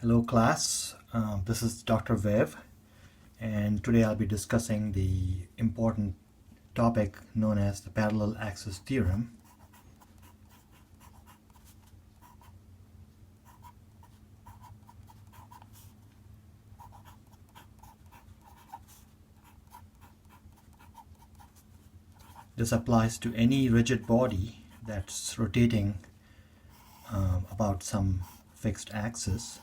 Hello class, this is Dr. Viv, and today I'll be discussing the important topic known as the parallel axis theorem. This applies to any rigid body that's rotating about some fixed axis.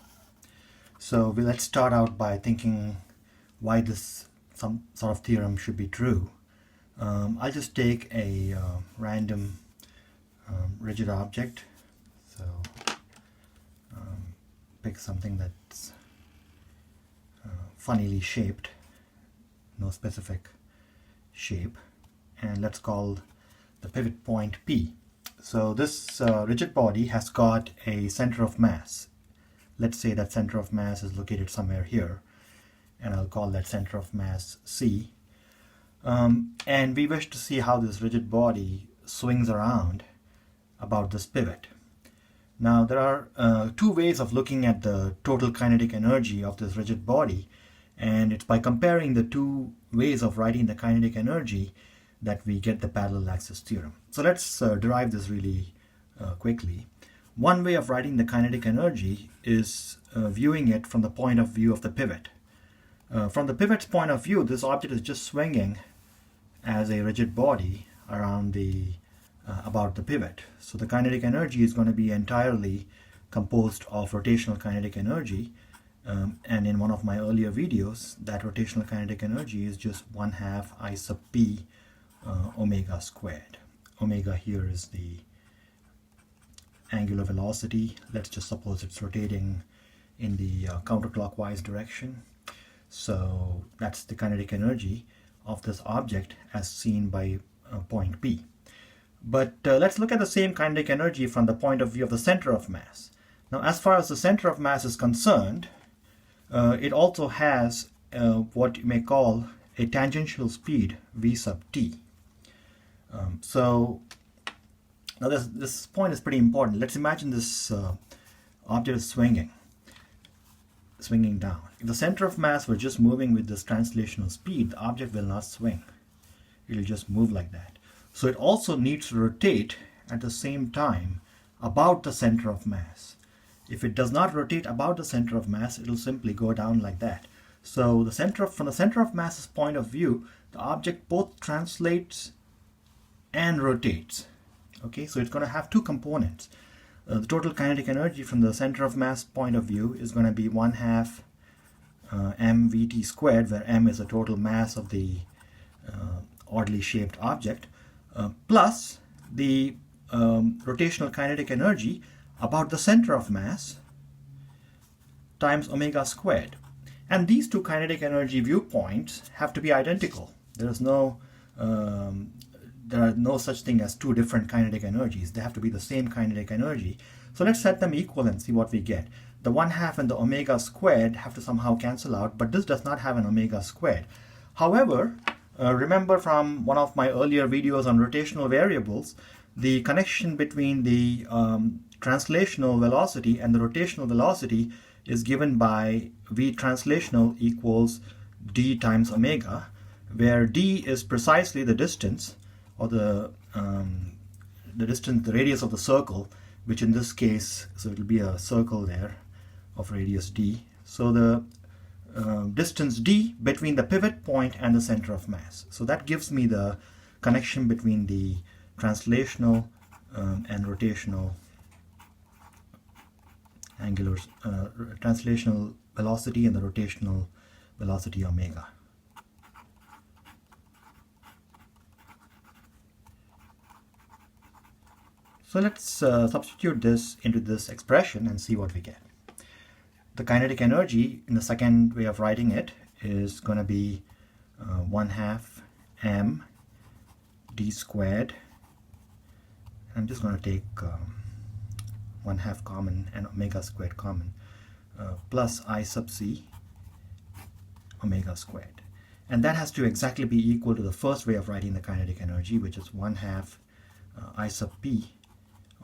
So let's start out by thinking why some sort of theorem should be true. I'll just take a random rigid object. So pick something that's funnily shaped, no specific shape, and let's call the pivot point P. So this rigid body has got a center of mass. Let's say that center of mass is located somewhere here, and I'll call that center of mass C. And we wish to see how this rigid body swings around about this pivot. Now there are two ways of looking at the total kinetic energy of this rigid body, and it's by comparing the two ways of writing the kinetic energy that we get the parallel axis theorem. So let's derive this really quickly. One way of writing the kinetic energy is viewing it from the point of view of the pivot. From the pivot's point of view, this object is just swinging as a rigid body around about the pivot. So the kinetic energy is going to be entirely composed of rotational kinetic energy. And in one of my earlier videos, that rotational kinetic energy is just 1/2 I sub p omega squared. Omega here is the angular velocity. Let's just suppose it's rotating in the counterclockwise direction. So that's the kinetic energy of this object as seen by point P. But let's look at the same kinetic energy from the point of view of the center of mass. Now, as far as the center of mass is concerned, it also has what you may call a tangential speed v sub t. So now this point is pretty important. Let's imagine this object is swinging down. If the center of mass were just moving with this translational speed, the object will not swing. It will just move like that. So it also needs to rotate at the same time about the center of mass. If it does not rotate about the center of mass, it will simply go down like that. So from the center of mass's point of view, the object both translates and rotates. Okay, so it's going to have two components. The total kinetic energy from the center of mass point of view is going to be 1/2 mvt squared, where m is the total mass of the oddly shaped object, plus the rotational kinetic energy about the center of mass times omega squared. And these two kinetic energy viewpoints have to be identical. There are no such thing as two different kinetic energies. They have to be the same kinetic energy. So let's set them equal and see what we get. The 1/2 and the omega squared have to somehow cancel out, but this does not have an omega squared. However, remember from one of my earlier videos on rotational variables, the connection between the translational velocity and the rotational velocity is given by v translational equals d times omega, where d is precisely the distance, or the radius of the circle, which in this case, so it will be a circle there of radius d. So the distance d between the pivot point and the center of mass. So that gives me the connection between the translational and rotational translational velocity and the rotational velocity omega. So let's substitute this into this expression and see what we get. The kinetic energy in the second way of writing it is going to be 1/2 m d squared. I'm just going to take 1/2 common and omega squared common, plus I sub c omega squared. And that has to exactly be equal to the first way of writing the kinetic energy, which is 1/2 I sub p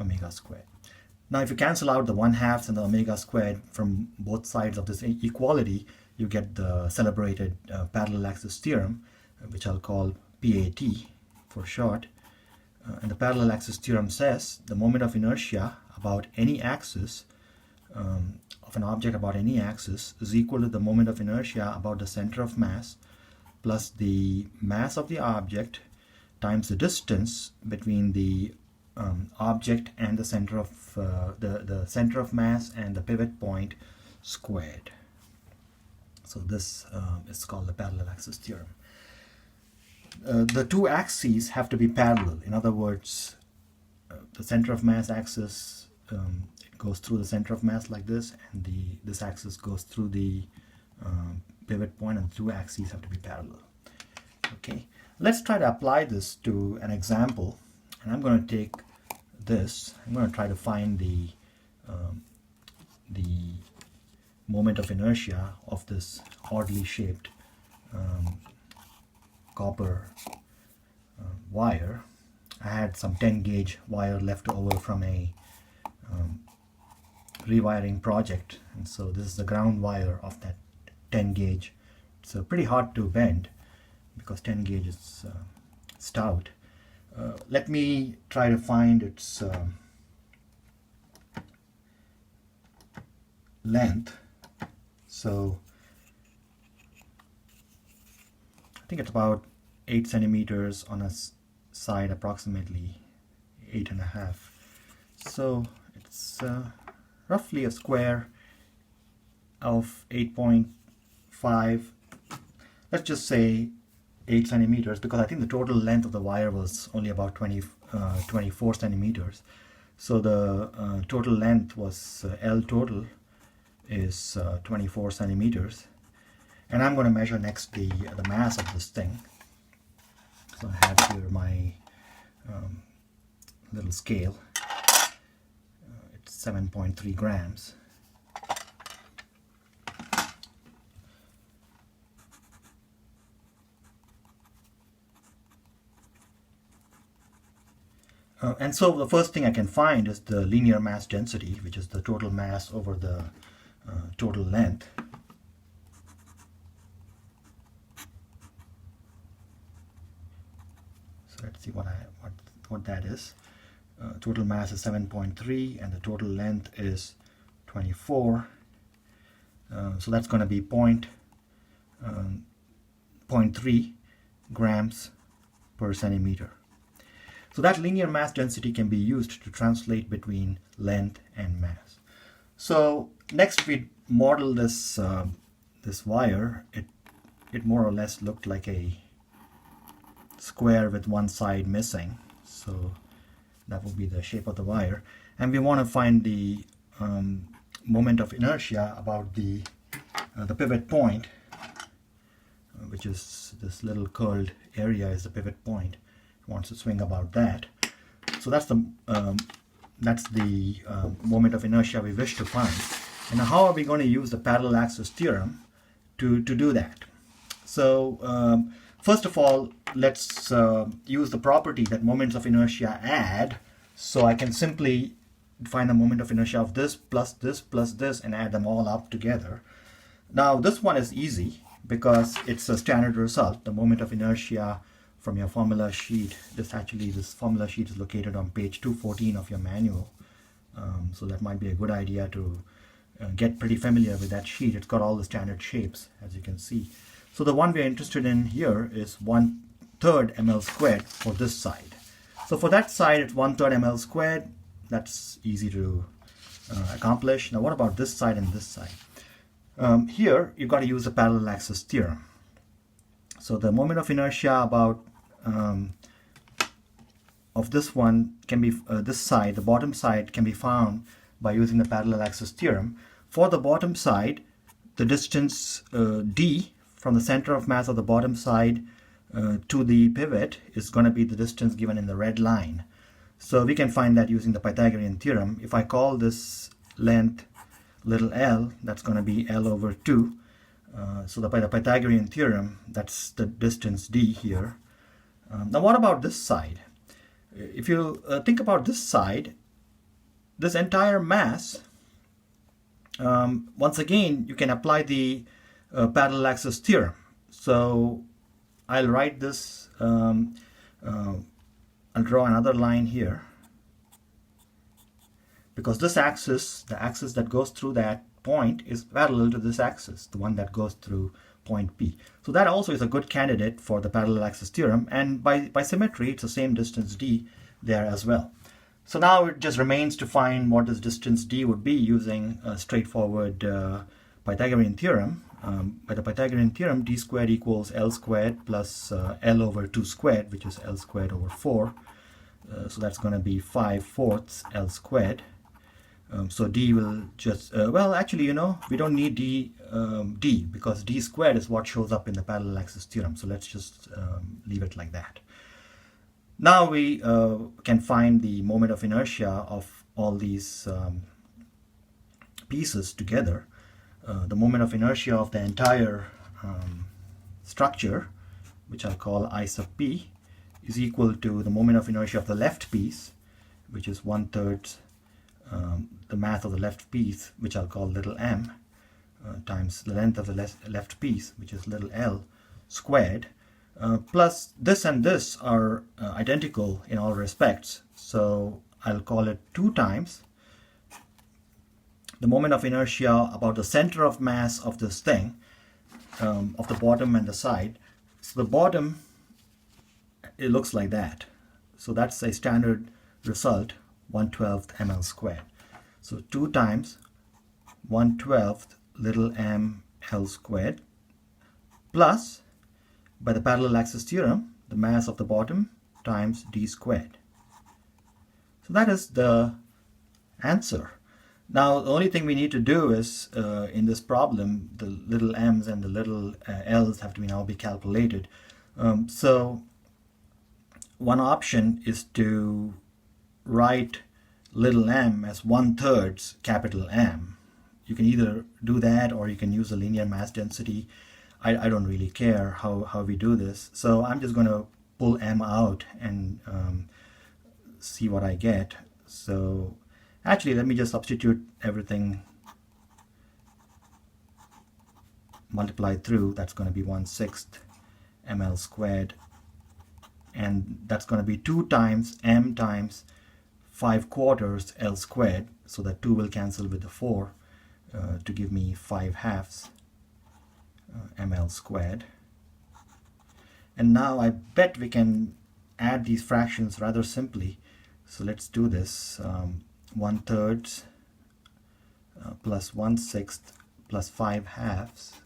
omega squared. Now if you cancel out the 1/2 and the omega squared from both sides of this equality, you get the celebrated parallel axis theorem, which I'll call PAT for short. And the parallel axis theorem says the moment of inertia about any axis, of an object about any axis, is equal to the moment of inertia about the center of mass plus the mass of the object times the distance between the object and the center of the center of mass and the pivot point squared. So this is called the parallel axis theorem. The two axes have to be parallel. In other words, the center of mass axis, it goes through the center of mass like this, and this axis goes through the pivot point, and the two axes have to be parallel. Okay, let's try to apply this to an example, and I'm going to take this. I'm going to try to find the moment of inertia of this oddly shaped copper wire. I had some 10 gauge wire left over from a rewiring project, and so this is the ground wire of that 10 gauge. It's pretty hard to bend because 10 gauge is stout. Let me try to find its length. So I think it's about 8 centimeters on a side, approximately 8.5. So it's roughly a square of 8.5. Let's just say 8 centimeters, because I think the total length of the wire was only about 24 centimeters. So the total length was L total is 24 centimeters. And I'm going to measure next the mass of this thing. So I have here my little scale. It's 7.3 grams. And so the first thing I can find is the linear mass density, which is the total mass over the total length. So let's see what that is. Total mass is 7.3 and the total length is 24. So that's going to be 0.3 grams per centimeter. So that linear mass density can be used to translate between length and mass. So next we model this this wire. It more or less looked like a square with one side missing. So that will be the shape of the wire. And we want to find the moment of inertia about the pivot point, which is this little curled area is the pivot point. It wants to swing about that. So that's the moment of inertia we wish to find. And now how are we going to use the parallel axis theorem to do that? So first of all, let's use the property that moments of inertia add. So I can simply find the moment of inertia of this plus this plus this and add them all up together. Now this one is easy because it's a standard result. The moment of inertia from your formula sheet, this formula sheet is located on page 214 of your manual. So that might be a good idea to get pretty familiar with that sheet. It's got all the standard shapes, as you can see. So the one we're interested in here is 1/3 ml squared for this side. So for that side, it's 1/3 ml squared. That's easy to accomplish. Now what about this side and this side? Here, you've got to use the parallel axis theorem. So the moment of inertia about of this one can be this side, the bottom side, can be found by using the parallel axis theorem. For the bottom side, the distance d from the center of mass of the bottom side to the pivot is going to be the distance given in the red line. So we can find that using the Pythagorean theorem. If I call this length little l, that's going to be L over 2. So by the Pythagorean theorem, that's the distance d here. Now what about this side? If you think about this side, this entire mass, once again, you can apply the parallel axis theorem. So I'll write this, I'll draw another line here, because this axis, the axis that goes through that point, is parallel to this axis, the one that goes through point P. So that also is a good candidate for the parallel axis theorem, and by symmetry, it's the same distance d there as well. So now it just remains to find what this distance d would be using a straightforward Pythagorean theorem. By the Pythagorean theorem, d squared equals L squared plus L over 2 squared, which is L squared over 4. So that's going to be 5/4 L squared. So d will just, well, actually, we don't need d because d squared is what shows up in the parallel axis theorem. So let's just leave it like that. Now we can find the moment of inertia of all these pieces together. The moment of inertia of the entire structure, which I'll call I sub p, is equal to the moment of inertia of the left piece, which is 1/3 the mass of the left piece, which I'll call little m, times the length of the left piece, which is little l squared, plus this and this are identical in all respects. So I'll call it 2 times the moment of inertia about the center of mass of this thing, of the bottom and the side. So the bottom, it looks like that. So that's a standard result, 1/12 ml squared. So 2 times 1/12 little m L squared, plus, by the parallel axis theorem, the mass of the bottom times d squared. So that is the answer. Now the only thing we need to do is, in this problem, the little m's and the little l's have to now be calculated. So one option is to write little m as 1/3 capital M. You can either do that or you can use a linear mass density. I don't really care how we do this. So I'm just going to pull m out and see what I get. So actually, let me just substitute everything multiplied through. That's going to be 1/6 ml squared, and that's going to be 2 times m times 5/4 L squared, so that 2 will cancel with the 4 to give me 5/2 ml squared. And now I bet we can add these fractions rather simply. So let's do this. 1/3 plus 1/6 plus 5/2,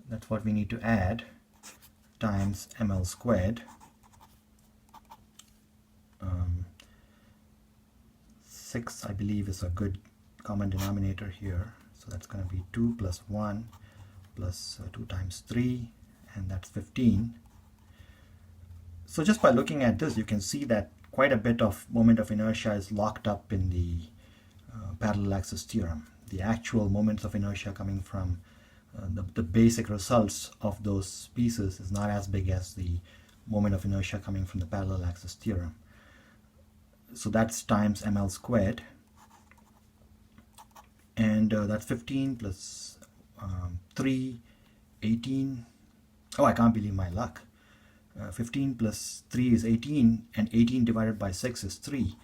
that's what we need to add, times ml squared. 6, I believe, is a good common denominator here. So that's going to be 2 plus 1 plus 2 times 3, and that's 15. So just by looking at this, you can see that quite a bit of moment of inertia is locked up in the parallel axis theorem. The actual moments of inertia coming from the basic results of those pieces is not as big as the moment of inertia coming from the parallel axis theorem. So that's times ml squared, and that's 15 plus 3, 18. Oh, I can't believe my luck. 15 plus 3 is 18, and 18 divided by 6 is 3.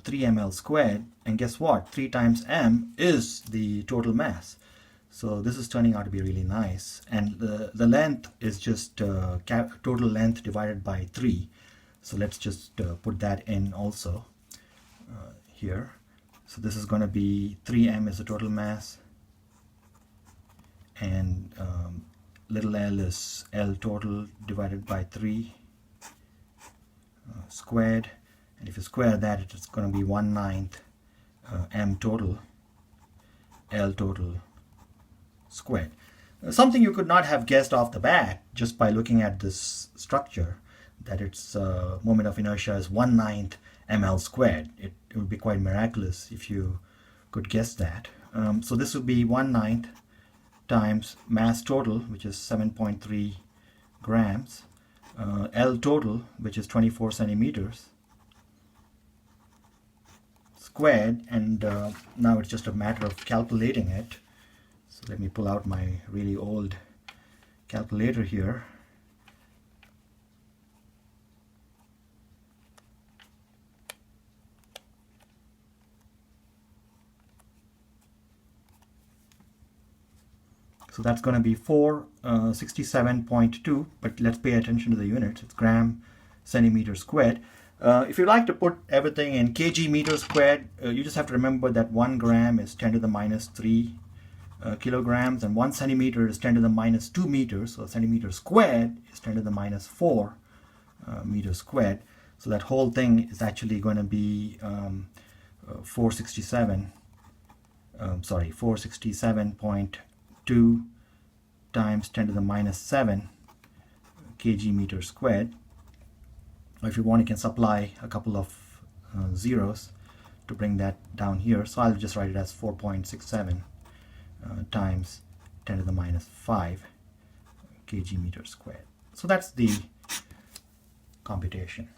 3 ml squared, and guess what? 3 times m is the total mass. So this is turning out to be really nice, and the length is just total length divided by 3. So let's just put that in also here. So this is going to be 3m is the total mass, and little l is L total divided by 3 squared, and if you square that, it's going to be 1/9 m total L total squared. Something you could not have guessed off the bat just by looking at this structure, that its moment of inertia is 1/9 ml squared. It would be quite miraculous if you could guess that. So this would be 1/9 times mass total, which is 7.3 grams, L total, which is 24 centimeters squared, and now it's just a matter of calculating it. So let me pull out my really old calculator here. So that's going to be 467.2, but let's pay attention to the units. It's gram centimeter squared. If you like to put everything in kg meter squared, you just have to remember that 1 gram is 10 to the minus 3 kilograms, and 1 centimeter is 10 to the minus 2 meters. So a centimeter squared is 10 to the minus 4 meters squared. So that whole thing is actually going to be 467.2 times 10 to the minus 7 kg meter squared. Or if you want, you can supply a couple of zeros to bring that down here. So I'll just write it as 4.67 times 10 to the minus 5 kg meter squared. So that's the computation.